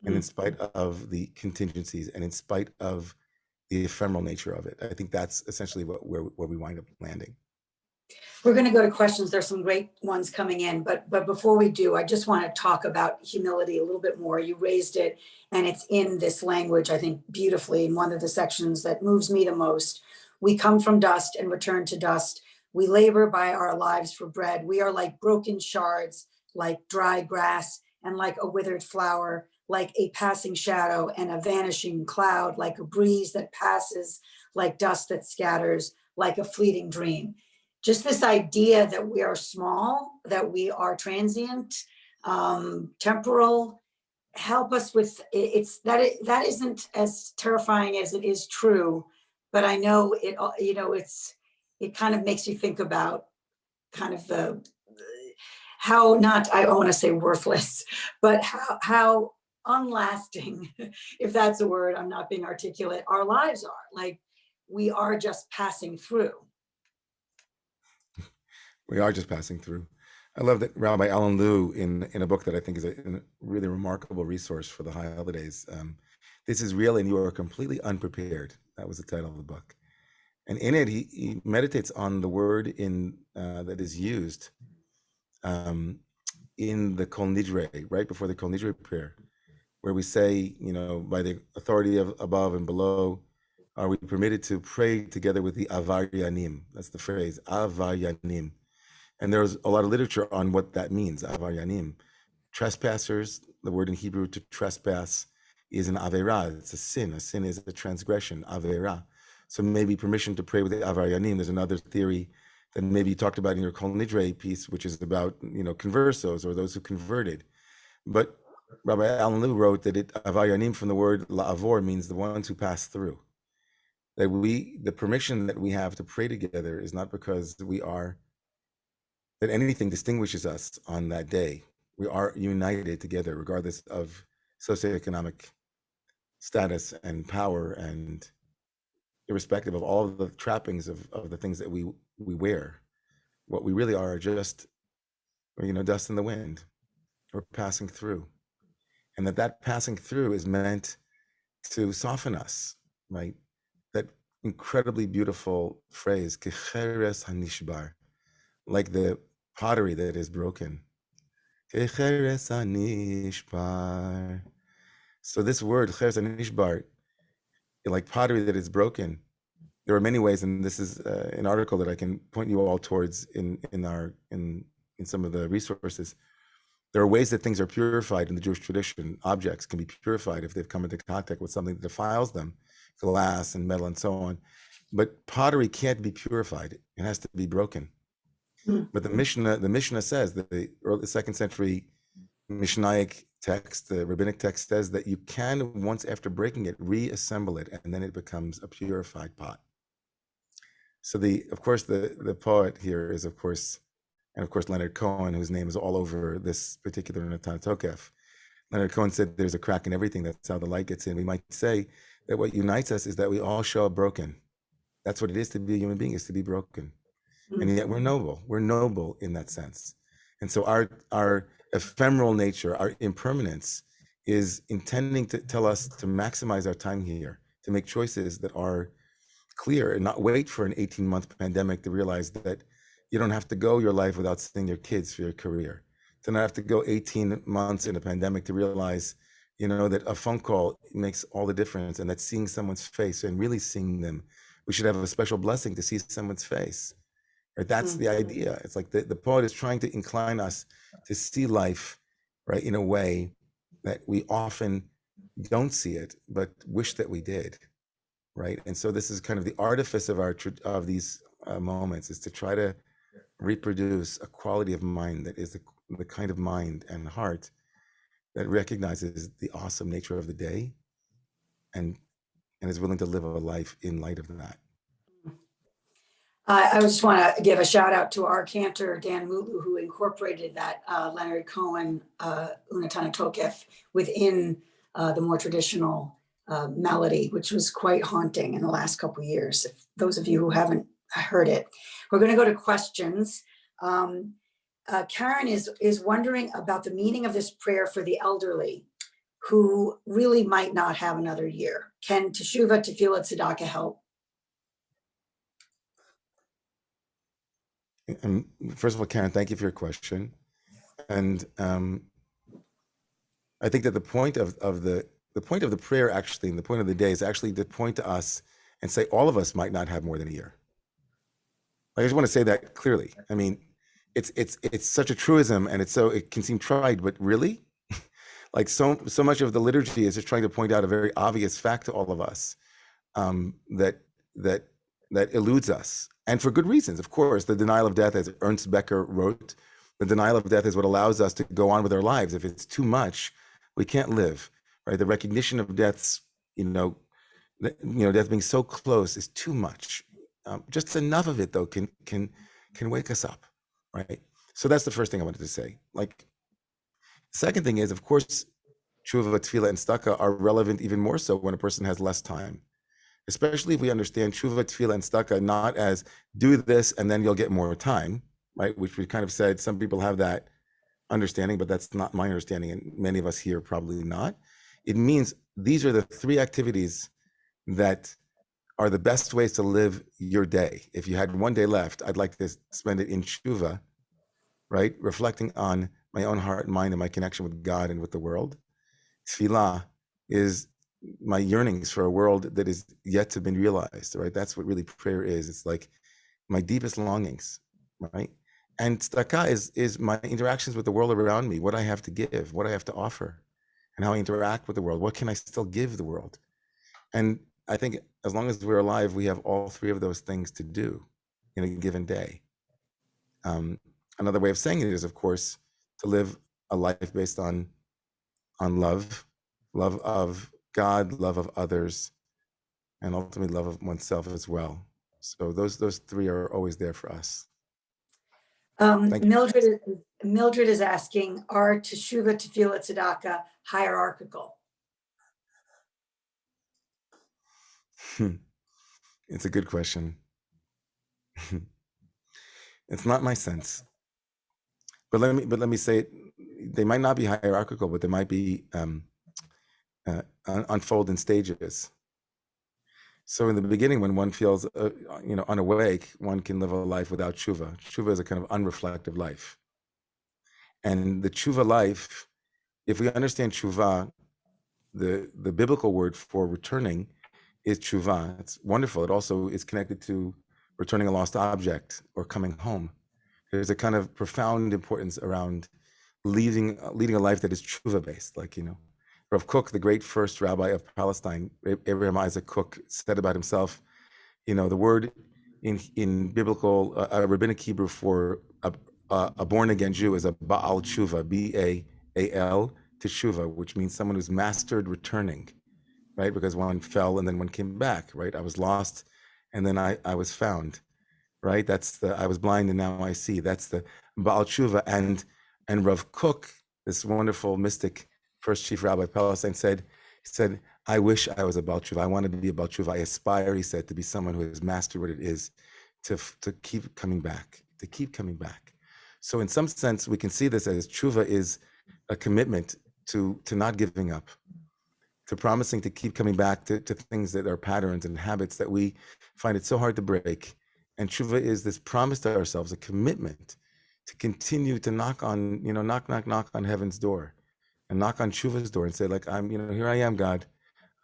S3: and in spite of the contingencies and in spite of the ephemeral nature of it. I think that's essentially where we wind up landing.
S2: We're going to go to questions. There's some great ones coming in, but before we do, I just want to talk about humility a little bit more. You raised it, and it's in this language, I think, beautifully in one of the sections that moves me the most. We come from dust and return to dust. We labor by our lives for bread. We are like broken shards, like dry grass, and like a withered flower, like a passing shadow and a vanishing cloud, like a breeze that passes, like dust that scatters, like a fleeting dream. Just this idea that we are small, that we are transient, temporal, help us with that isn't as terrifying as it is true, but I know it. It kind of makes you think about kind of how not, I don't want to say worthless, but how unlasting, if that's a word, I'm not being articulate, our lives are. Like we are just passing through.
S3: We are just passing through. I love that Rabbi Alan Liu, in a book that I think is a really remarkable resource for the high holidays. This is real and you are completely unprepared. That was the title of the book. And in it, he meditates on the word that is used in the Kol Nidre, right before the Kol Nidre prayer, where we say, by the authority of above and below, are we permitted to pray together with the Avaryanim? That's the phrase, Avaryanim. And there's a lot of literature on what that means, Avaryanim. Trespassers, the word in Hebrew to trespass is an Avera. It's a sin. A sin is a transgression, Avera. So maybe permission to pray with the Avaryanim. There's another theory that maybe you talked about in your Kol Nidre piece, which is about, conversos, or those who converted. But Rabbi Alan Liu wrote that Avaryanim from the word la'avor means the ones who pass through. That the permission that we have to pray together is not because that anything distinguishes us on that day. We are united together, regardless of socioeconomic status and power, and irrespective of all of the trappings of the things that we wear. What we really are just, dust in the wind. We're passing through. And that passing through is meant to soften us, right? That incredibly beautiful phrase, Kecheres hanishbar, like the pottery that is broken. Kecheres hanishbar. So this word, Kecheres hanishbar, like pottery that is broken, there are many ways, and this is an article that I can point you all towards in some of the resources. There are ways that things are purified in the Jewish tradition. Objects can be purified if they've come into contact with something that defiles them, glass and metal and so on. But pottery can't be purified. It has to be broken. But the Mishnah says that the early 2nd century Mishnaic text, the rabbinic text says that you can, once after breaking it, reassemble it, and then it becomes a purified pot. So of course, the poet here is, of course, and of course, Leonard Cohen, whose name is all over this particular Unetaneh Tokef. Leonard Cohen said, there's a crack in everything. That's how the light gets in. We might say that what unites us is that we all show up broken. That's what it is to be a human being, is to be broken. And yet we're noble. We're noble in that sense. And so our ephemeral nature, our impermanence, is intending to tell us to maximize our time here, to make choices that are clear and not wait for an 18-month pandemic to realize that you don't have to go your life without seeing your kids for your career. To not have to go 18 months in a pandemic to realize, that a phone call makes all the difference, and that seeing someone's face and really seeing them, we should have a special blessing to see someone's face. Right? That's the idea. It's like the poet is trying to incline us to see life, right, in a way that we often don't see it, but wish that we did, right? And so this is kind of the artifice of these moments, is to try to reproduce a quality of mind that is the kind of mind and heart that recognizes the awesome nature of the day and is willing to live a life in light of that.
S2: I just want to give a shout out to our cantor, Dan Mulu, who incorporated that Leonard Cohen Unetaneh Tokef within the more traditional melody, which was quite haunting in the last couple of years. If those of you who haven't heard it, we're going to go to questions. Karen is wondering about the meaning of this prayer for the elderly who really might not have another year. Can teshuva, tefillah, tzedakah help?
S3: And first of all, Karen, thank you for your question. And I think that the point of the prayer, actually, and the point of the day, is actually to point to us and say all of us might not have more than a year. I just want to say that clearly. I mean, it's such a truism, and it can seem trite, but really, like so much of the liturgy is just trying to point out a very obvious fact to all of us, that eludes us, and for good reasons. Of course, the denial of death, as Ernst Becker wrote, the denial of death is what allows us to go on with our lives. If it's too much, we can't live, right? The recognition of death's, death being so close is too much. Just enough of it, though, can wake us up, right? So that's the first thing I wanted to say. Like, second thing is, of course, shuva, tefillah, and tzedakah are relevant even more so when a person has less time, especially if we understand shuva, tefillah, and tzedakah not as do this and then you'll get more time, right? Which we kind of said some people have that understanding, but that's not my understanding, and many of us here probably not. It means these are the three activities that are the best ways to live your day. If you had one day left, I'd like to spend it in shuva, right? Reflecting on my own heart and mind and my connection with God and with the world. Tefillah is my yearnings for a world that is yet to be realized, right? That's what really prayer is. It's like my deepest longings, right? And tzedakah is my interactions with the world around me, what I have to give, what I have to offer, and how I interact with the world. What can I still give the world? And I think as long as we're alive, we have all three of those things to do in a given day. Another way of saying it is, of course, to live a life based on love of God, love of others, and ultimately love of oneself as well. So those three are always there for us.
S2: Mildred is asking, are teshuva, tefillah, tzedakah hierarchical?
S3: It's a good question. It's not my sense, but let me say it. They might not be hierarchical, but they might be unfold in stages. So in the beginning, when one feels unawake, one can live a life without shuva. Shuva is a kind of unreflective life, and the shuva life, if we understand shuva, the biblical word for returning is tshuva. It's wonderful. It also is connected to returning a lost object or coming home. There's a kind of profound importance around leading a life that is tshuva based. Like, Rav Kook, the great first rabbi of Palestine, Abraham Isaac Kook, said about himself, the word in biblical rabbinic Hebrew for a born again Jew is a Baal tshuva, B-A-A-L to shuva, which means someone who's mastered returning, right? Because one fell and then one came back, right? I was lost and then I was found, right? That's the, I was blind and now I see. That's the Baal Tshuva. And Rav Kook, this wonderful mystic, first chief rabbi of Palestine, he said, I wish I was a Baal Tshuva. I want to be a Baal Tshuva. I aspire, he said, to be someone who has mastered what it is to keep coming back, to keep coming back. So in some sense, we can see this as tshuva is a commitment to not giving up, to promising to keep coming back to things that are patterns and habits that we find it so hard to break. And tshuva is this promise to ourselves, a commitment to continue to knock on, knock on heaven's door and knock on tshuva's door and say, like, I'm, here I am, God.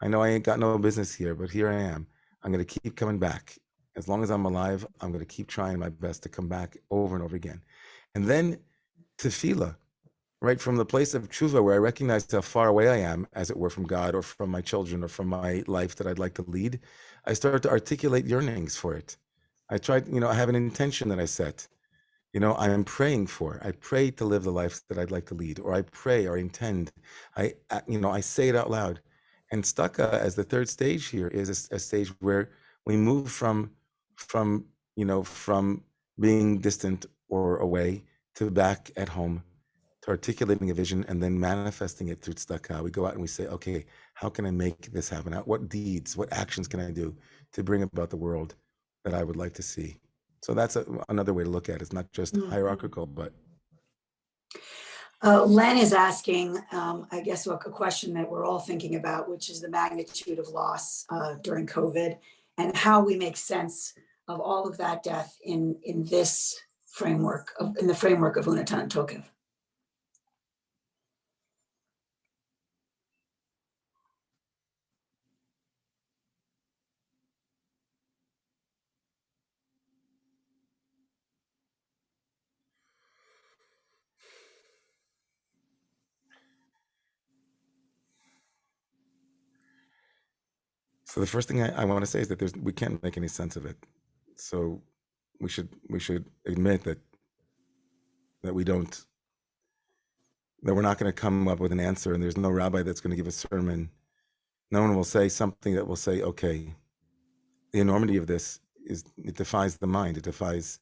S3: I know I ain't got no business here, but here I am. I'm going to keep coming back. As long as I'm alive, I'm going to keep trying my best to come back over and over again. And then tefillah, right from the place of tshuva, where I recognize how far away I am, as it were, from God or from my children or from my life that I'd like to lead, I start to articulate yearnings for it. I tried, I have an intention that I set. I am praying for. I pray to live the life that I'd like to lead, or I pray or intend. I say it out loud. And staka, as the third stage here, is a stage where we move from being distant or away to back at home, to articulating a vision and then manifesting it through tzedakah. We go out and we say, okay, how can I make this happen? What deeds, what actions can I do to bring about the world that I would like to see? So that's another way to look at it. It's not just hierarchical, but.
S2: Len is asking, I guess, a question that we're all thinking about, which is the magnitude of loss during COVID and how we make sense of all of that death in this framework, in the framework of Unetaneh Tokef.
S3: So the first thing I want to say is that we can't make any sense of it. So we should admit that we're not going to come up with an answer, and there's no rabbi that's going to give a sermon. No one will say something that will say, okay, the enormity of this it defies the mind. It defies,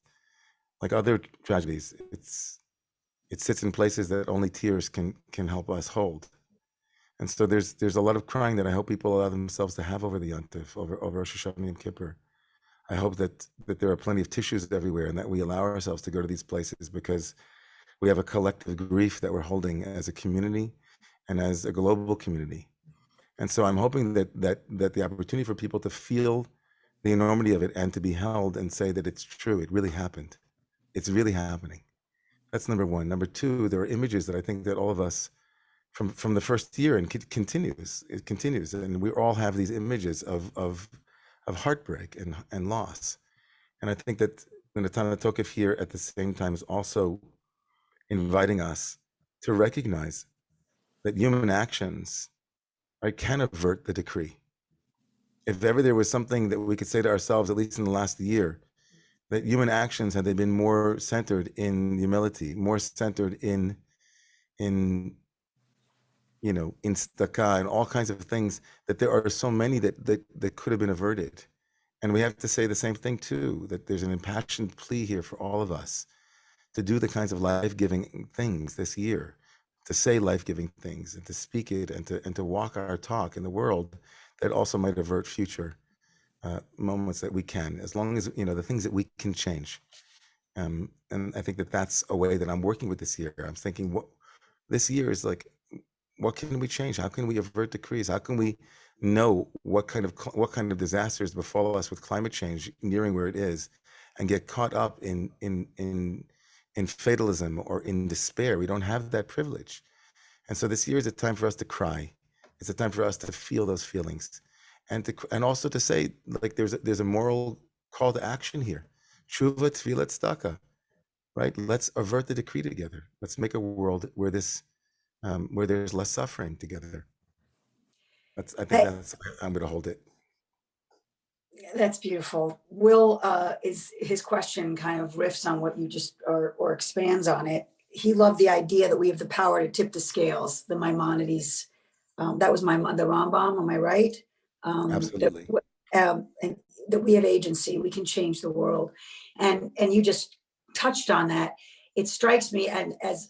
S3: like other tragedies. It sits in places that only tears can help us hold. And so there's a lot of crying that I hope people allow themselves to have over the Yontif, over Rosh Hashanah and Yom Kippur. I hope that there are plenty of tissues everywhere and that we allow ourselves to go to these places because we have a collective grief that we're holding as a community and as a global community. And so I'm hoping that the opportunity for people to feel the enormity of it and to be held and say that it's true, it really happened. It's really happening. That's number one. Number two, there are images that I think that all of us from the first year and it continues, and we all have these images of heartbreak and loss. And I think that Unetaneh Tokef here at the same time is also inviting us to recognize that human actions, right, can avert the decree. If ever there was something that we could say to ourselves, at least in the last year, that human actions, had they been more centered in humility, more centered in tzedakah and all kinds of things, that there are so many that could have been averted. And we have to say the same thing too, that there's an impassioned plea here for all of us to do the kinds of life-giving things this year, to say life-giving things and to speak it and to walk our talk in the world that also might avert future moments that we can, as long as, the things that we can change. And I think that's a way that I'm working with this year. I'm thinking, what this year is like, what can we change? How can we avert decrees? How can we know what kind of disasters befall us with climate change nearing where it is, and get caught up in fatalism or in despair? We don't have that privilege. And so this year is a time for us to cry. It's a time for us to feel those feelings, and also to say, like, there's a moral call to action here. Shuva, tefillah, tzedakah, right? Let's avert the decree together. Let's make a world where where there's less suffering together. I think that's where I'm going to hold it.
S2: That's beautiful. Will, is his question kind of riffs on what you just, or expands on it. he loved the idea that we have the power to tip the scales, the Maimonides. That was the Rambam, am I right?
S3: Absolutely.
S2: And that we have agency, we can change the world. And you just touched on that. It strikes me, and as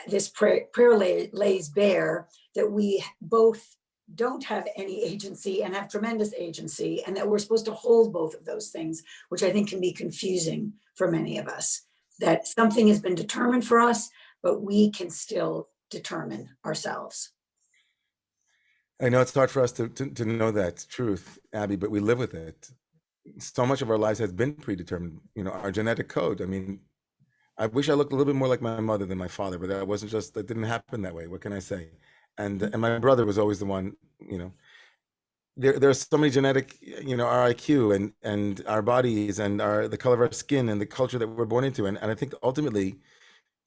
S2: this prayer lays bare, that we both don't have any agency and have tremendous agency, and that we're supposed to hold both of those things, which I think can be confusing for many of us, that something has been determined for us, but we can still determine ourselves.
S3: I know it's hard for us to know that truth, Abby, but we live with it. So much of our lives has been predetermined, our genetic code. I mean, I wish I looked a little bit more like my mother than my father, but that didn't happen that way. What can I say? And my brother was always the one, there's so many genetic, our IQ and our bodies and the color of our skin and the culture that we're born into. And I think ultimately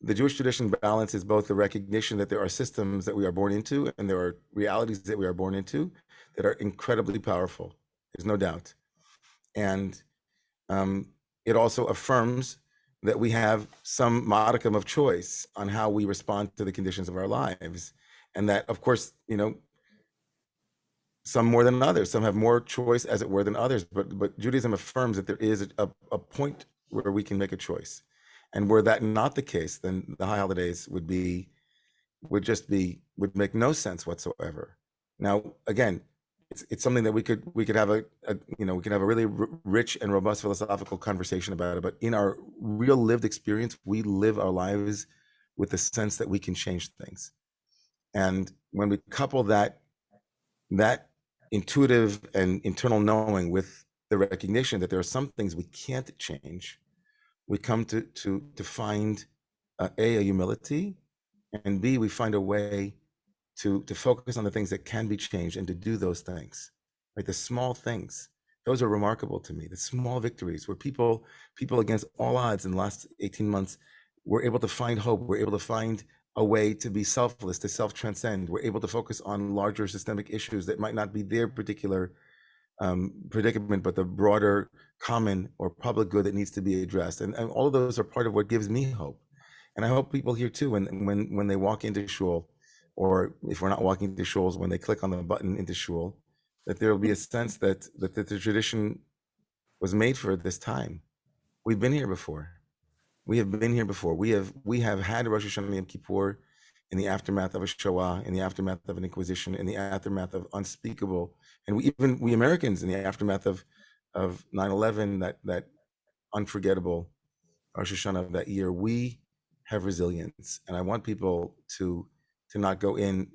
S3: the Jewish tradition balances both the recognition that there are systems that we are born into and there are realities that we are born into that are incredibly powerful. There's no doubt. And it also affirms that we have some modicum of choice on how we respond to the conditions of our lives. And that, of course, some more than others, some have more choice, as it were, than others. But Judaism affirms that there is a point where we can make a choice. And were that not the case, then the high holidays would make no sense whatsoever. Now, again, it's something that we could have a really rich and robust philosophical conversation about it. But in our real lived experience, we live our lives with the sense that we can change things. And when we couple that intuitive and internal knowing with the recognition that there are some things we can't change, we come to find a humility, and B, we find a way to focus on the things that can be changed and to do those things, right? The small things, those are remarkable to me. The small victories where people against all odds in the last 18 months were able to find hope, were able to find a way to be selfless, to self-transcend, were able to focus on larger systemic issues that might not be their particular predicament, but the broader common or public good that needs to be addressed. And all of those are part of what gives me hope. And I hope people here too, when they walk into shul, or if we're not walking into shuls, when they click on the button into shul, that there will be a sense that the tradition was made for this time. We've been here before. We have been here before. We have had Rosh Hashanah Yom Kippur in the aftermath of a Shoah, in the aftermath of an Inquisition, in the aftermath of unspeakable, and we Americans in the aftermath of 9/11, that unforgettable Rosh Hashanah of that year. We have resilience, and I want people to not go in,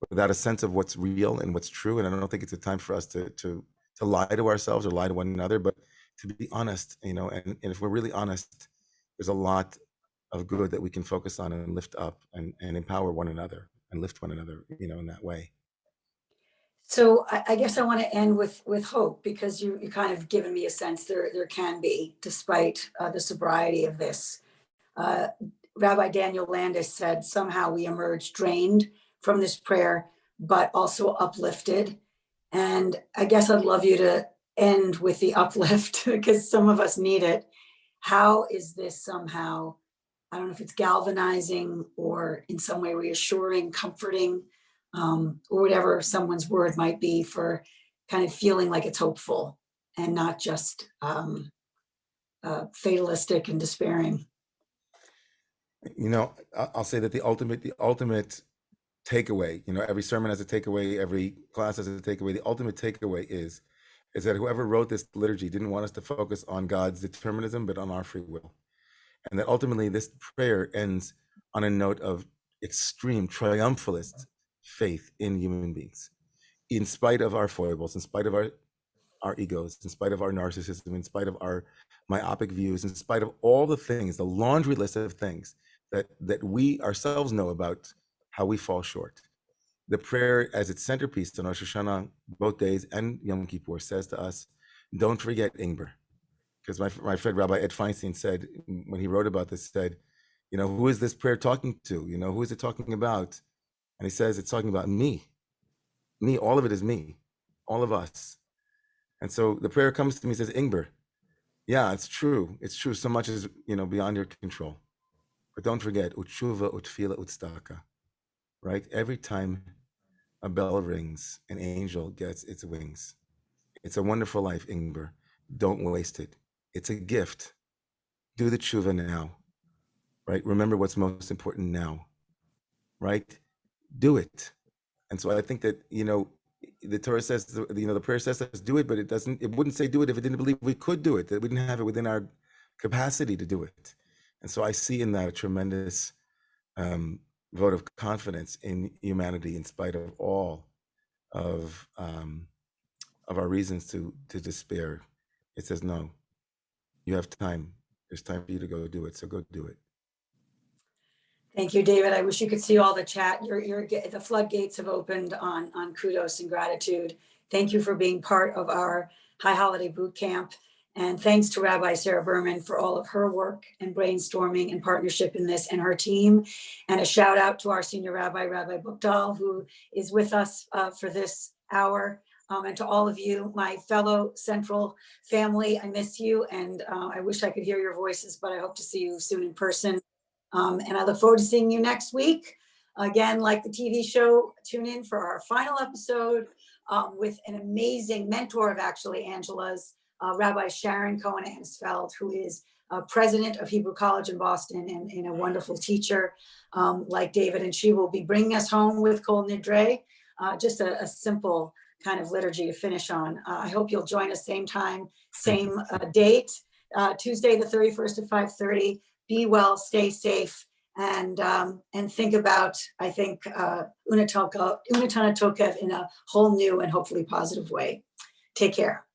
S3: without a sense of what's real and what's true. And I don't think it's a time for us to lie to ourselves or lie to one another, but to be honest, and if we're really honest, there's a lot of good that we can focus on and lift up and empower one another and lift one another, in that way.
S2: So I guess I want to end with hope, because you kind of given me a sense there can be, despite the sobriety of this. Rabbi Daniel Landis said, somehow we emerge drained from this prayer, but also uplifted. And I guess I'd love you to end with the uplift, because some of us need it. How is this somehow, I don't know if it's galvanizing or in some way reassuring, comforting, or whatever someone's word might be, for kind of feeling like it's hopeful and not just fatalistic and despairing?
S3: I'll say that the ultimate takeaway, every sermon has a takeaway, every class has a takeaway. The ultimate takeaway is that whoever wrote this liturgy didn't want us to focus on God's determinism, but on our free will. And that ultimately this prayer ends on a note of extreme triumphalist faith in human beings, in spite of our foibles, in spite of our egos, in spite of our narcissism, in spite of our myopic views, in spite of all the things, the laundry list of things that we ourselves know about how we fall short. The prayer, as its centerpiece on Rosh Hashanah, both days, and Yom Kippur, says to us, don't forget Ingber. Because my friend Rabbi Ed Feinstein said, when he wrote about this, said, who is this prayer talking to? Who is it talking about? And he says, it's talking about me. Me, all of it is me, all of us. And so the prayer comes to me, says, Ingber, yeah, it's true. It's true. So much is, beyond your control. But don't forget, utshuva, utfila, utstaka, right? Every time a bell rings, an angel gets its wings. It's a wonderful life, Ingber. Don't waste it. It's a gift. Do the tshuva now, right? Remember what's most important now, right? Do it. And so I think that, the Torah says, the prayer says, let's do it, but it wouldn't say do it if it didn't believe we could do it, that we didn't have it within our capacity to do it. And so I see in that a tremendous vote of confidence in humanity, in spite of all of our reasons to despair. It says, no, you have time. There's time for you to go do it. So go do it.
S2: Thank you, David. I wish you could see all the chat. The floodgates have opened on kudos and gratitude. Thank you for being part of our High Holiday Boot Camp. And thanks to Rabbi Sarah Berman for all of her work and brainstorming and partnership in this, and her team. And a shout out to our senior rabbi, Rabbi Bukdal, who is with us for this hour. And to all of you, my fellow Central family, I miss you. And I wish I could hear your voices, but I hope to see you soon in person. And I look forward to seeing you next week. Again, like the TV show, tune in for our final episode with an amazing mentor of actually Angela's, Rabbi Sharon Cohen-Ansfeld, who is president of Hebrew College in Boston and a wonderful teacher like David. And she will be bringing us home with Kol Nidre, just a simple kind of liturgy to finish on. I hope you'll join us same time, same date, Tuesday the 31st at 5:30. Be well, stay safe, and think about, I think, Unetaneh Tokef in a whole new and hopefully positive way. Take care.